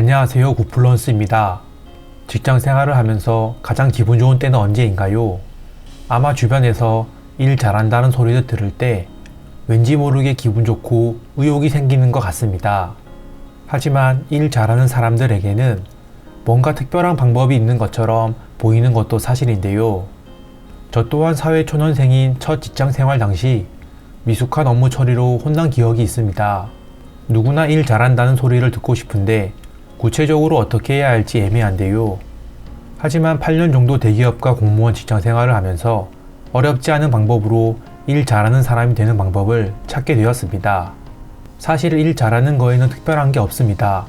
안녕하세요, 구플런스입니다. 직장 생활을 하면서 가장 기분 좋은 때는 언제인가요? 아마 주변에서 일 잘한다는 소리를 들을 때 왠지 모르게 기분 좋고 의욕이 생기는 것 같습니다. 하지만 일 잘하는 사람들에게는 뭔가 특별한 방법이 있는 것처럼 보이는 것도 사실인데요. 저 또한 사회초년생인 첫 직장 생활 당시 미숙한 업무 처리로 혼난 기억이 있습니다. 누구나 일 잘한다는 소리를 듣고 싶은데 구체적으로 어떻게 해야 할지 애매한데요. 하지만 8년 정도 대기업과 공무원 직장 생활을 하면서 어렵지 않은 방법으로 일 잘하는 사람이 되는 방법을 찾게 되었습니다. 사실 일 잘하는 거에는 특별한 게 없습니다.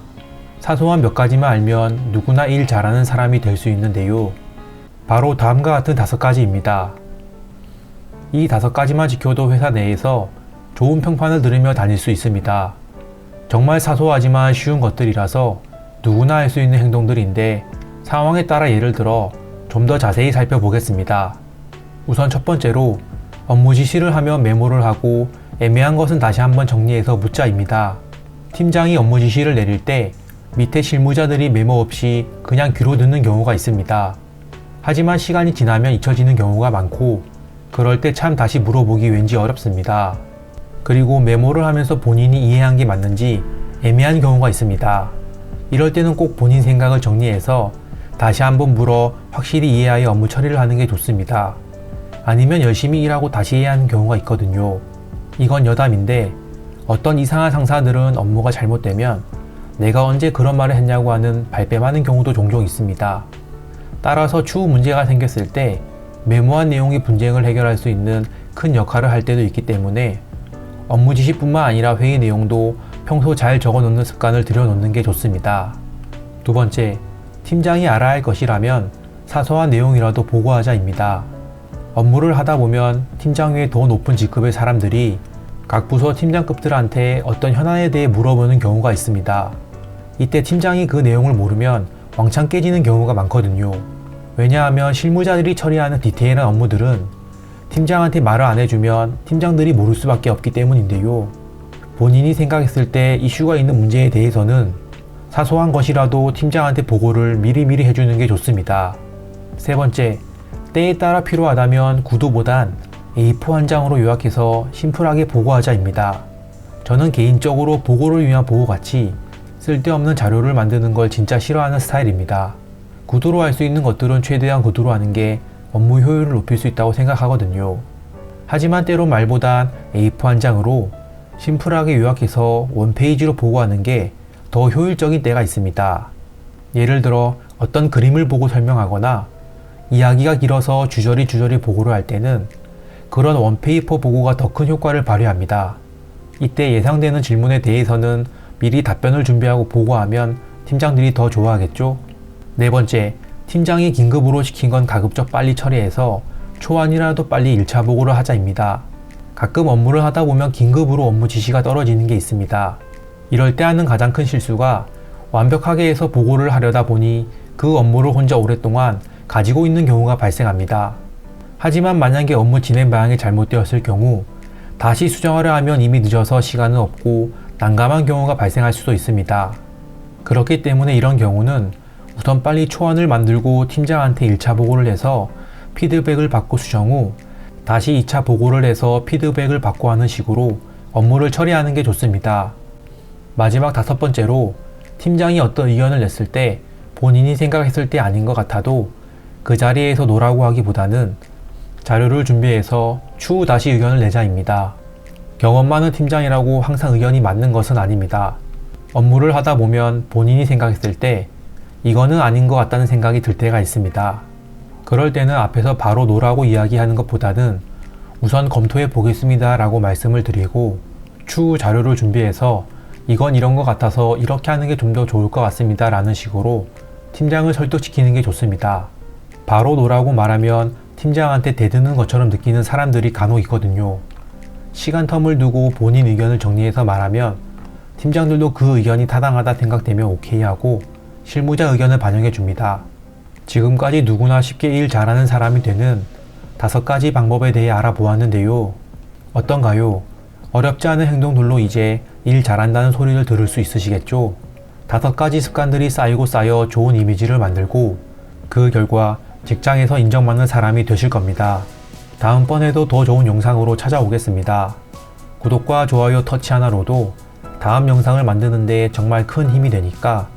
사소한 몇 가지만 알면 누구나 일 잘하는 사람이 될 수 있는데요. 바로 다음과 같은 5가지입니다. 이 5가지만 지켜도 회사 내에서 좋은 평판을 들으며 다닐 수 있습니다. 정말 사소하지만 쉬운 것들이라서 누구나 할 수 있는 행동들인데 상황에 따라 예를 들어 좀 더 자세히 살펴보겠습니다. 우선 첫 번째로 업무 지시를 하며 메모를 하고 애매한 것은 다시 한번 정리해서 묻자입니다. 팀장이 업무 지시를 내릴 때 밑에 실무자들이 메모 없이 그냥 귀로 듣는 경우가 있습니다. 하지만 시간이 지나면 잊혀지는 경우가 많고 그럴 때 참 다시 물어보기 왠지 어렵습니다. 그리고 메모를 하면서 본인이 이해한 게 맞는지 애매한 경우가 있습니다. 이럴 때는 꼭 본인 생각을 정리해서 다시 한번 물어 확실히 이해하여 업무 처리를 하는 게 좋습니다. 아니면 열심히 일하고 다시 해야 하는 경우가 있거든요. 이건 여담인데 어떤 이상한 상사들은 업무가 잘못되면 내가 언제 그런 말을 했냐고 하는 발뺌하는 경우도 종종 있습니다. 따라서 추후 문제가 생겼을 때 메모한 내용이 분쟁을 해결할 수 있는 큰 역할을 할 때도 있기 때문에 업무 지시뿐만 아니라 회의 내용도 평소 잘 적어놓는 습관을 들여놓는 게 좋습니다. 두 번째, 팀장이 알아야 할 것이라면 사소한 내용이라도 보고하자입니다. 업무를 하다 보면 팀장 외에 더 높은 직급의 사람들이 각 부서 팀장급들한테 어떤 현안에 대해 물어보는 경우가 있습니다. 이때 팀장이 그 내용을 모르면 왕창 깨지는 경우가 많거든요. 왜냐하면 실무자들이 처리하는 디테일한 업무들은 팀장한테 말을 안 해주면 팀장들이 모를 수밖에 없기 때문인데요. 본인이 생각했을 때 이슈가 있는 문제에 대해서는 사소한 것이라도 팀장한테 보고를 미리미리 해주는 게 좋습니다. 세 번째, 때에 따라 필요하다면 구도보단 A4 한 장으로 요약해서 심플하게 보고하자입니다. 저는 개인적으로 보고를 위한 보고같이 쓸데없는 자료를 만드는 걸 진짜 싫어하는 스타일입니다. 구도로 할 수 있는 것들은 최대한 구도로 하는 게 업무 효율을 높일 수 있다고 생각하거든요. 하지만 때로 말보단 A4 한 장으로 심플하게 요약해서 원페이지로 보고하는 게 더 효율적인 때가 있습니다. 예를 들어 어떤 그림을 보고 설명하거나 이야기가 길어서 주저리 보고를 할 때는 그런 원페이퍼 보고가 더 큰 효과를 발휘합니다. 이때 예상되는 질문에 대해서는 미리 답변을 준비하고 보고하면 팀장들이 더 좋아하겠죠? 네 번째, 팀장이 긴급으로 시킨 건 가급적 빨리 처리해서 초안이라도 빨리 1차 보고를 하자입니다. 가끔 업무를 하다 보면 긴급으로 업무 지시가 떨어지는 게 있습니다. 이럴 때 하는 가장 큰 실수가 완벽하게 해서 보고를 하려다 보니 그 업무를 혼자 오랫동안 가지고 있는 경우가 발생합니다. 하지만 만약에 업무 진행 방향이 잘못되었을 경우 다시 수정하려 하면 이미 늦어서 시간은 없고 난감한 경우가 발생할 수도 있습니다. 그렇기 때문에 이런 경우는 우선 빨리 초안을 만들고 팀장한테 1차 보고를 해서 피드백을 받고 수정 후 다시 2차 보고를 해서 피드백을 받고 하는 식으로 업무를 처리하는 게 좋습니다. 마지막 5번째로 팀장이 어떤 의견을 냈을 때 본인이 생각했을 때 아닌 것 같아도 그 자리에서 노라고 하기보다는 자료를 준비해서 추후 다시 의견을 내자입니다. 경험 많은 팀장이라고 항상 의견이 맞는 것은 아닙니다. 업무를 하다 보면 본인이 생각했을 때 이거는 아닌 것 같다는 생각이 들 때가 있습니다. 그럴 때는 앞에서 바로 노라고 이야기하는 것보다는 우선 검토해 보겠습니다 라고 말씀을 드리고 추후 자료를 준비해서 이건 이런 것 같아서 이렇게 하는 게 좀 더 좋을 것 같습니다 라는 식으로 팀장을 설득시키는 게 좋습니다. 바로 노라고 말하면 팀장한테 대드는 것처럼 느끼는 사람들이 간혹 있거든요. 시간 텀을 두고 본인 의견을 정리해서 말하면 팀장들도 그 의견이 타당하다 생각되면 오케이 하고 실무자 의견을 반영해 줍니다. 지금까지 누구나 쉽게 일 잘하는 사람이 되는 5가지 방법에 대해 알아보았는데요. 어떤가요? 어렵지 않은 행동들로 이제 일 잘한다는 소리를 들을 수 있으시겠죠? 5가지 습관들이 쌓이고 쌓여 좋은 이미지를 만들고 그 결과 직장에서 인정받는 사람이 되실 겁니다. 다음번에도 더 좋은 영상으로 찾아오겠습니다. 구독과 좋아요 터치 하나로도 다음 영상을 만드는 데 정말 큰 힘이 되니까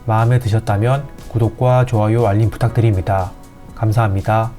마음에 드셨다면 구독과 좋아요 알림 부탁드립니다. 감사합니다.